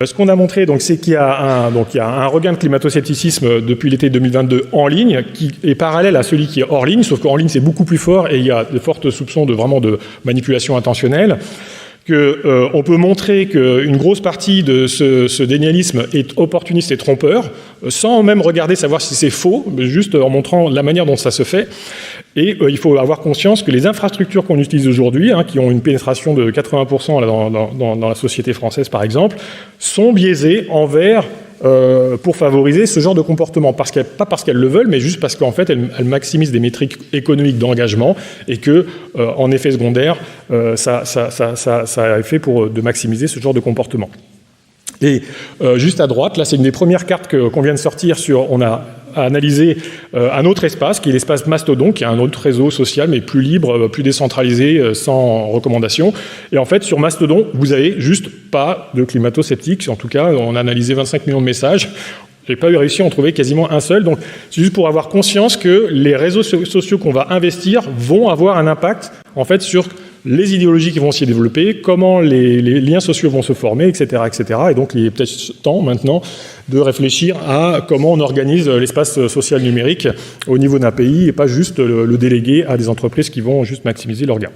Ce qu'on a montré, c'est qu'il y a un regain de climato-scepticisme depuis l'été 2022 en ligne, qui est parallèle à celui qui est hors ligne, sauf qu'en ligne c'est beaucoup plus fort et il y a de fortes soupçons de manipulation intentionnelle. On peut montrer qu'une grosse partie de ce dénialisme est opportuniste et trompeur, sans même regarder savoir si c'est faux, mais juste en montrant la manière dont ça se fait. Et il faut avoir conscience que les infrastructures qu'on utilise aujourd'hui, qui ont une pénétration de 80% dans la société française par exemple, sont biaisées envers pour favoriser ce genre de comportement, pas parce qu'elles le veulent, mais juste parce qu'en fait elles maximisent des métriques économiques d'engagement et que, en effet secondaire, ça a effet de maximiser ce genre de comportement. Et juste à droite, là c'est une des premières cartes qu'on vient de sortir on a analysé un autre espace, qui est l'espace Mastodon, qui est un autre réseau social, mais plus libre, plus décentralisé, sans recommandation. Et en fait, sur Mastodon, vous avez juste pas de climato-sceptiques. En tout cas, on a analysé 25 millions de messages. J'ai pas réussi à en trouver quasiment un seul. Donc, c'est juste pour avoir conscience que les réseaux sociaux qu'on va investir vont avoir un impact, en fait, sur les idéologies qui vont s'y développer, comment les liens sociaux vont se former, etc., etc. Et donc, il est peut-être temps maintenant de réfléchir à comment on organise l'espace social numérique au niveau d'un pays et pas juste le déléguer à des entreprises qui vont juste maximiser leurs gains.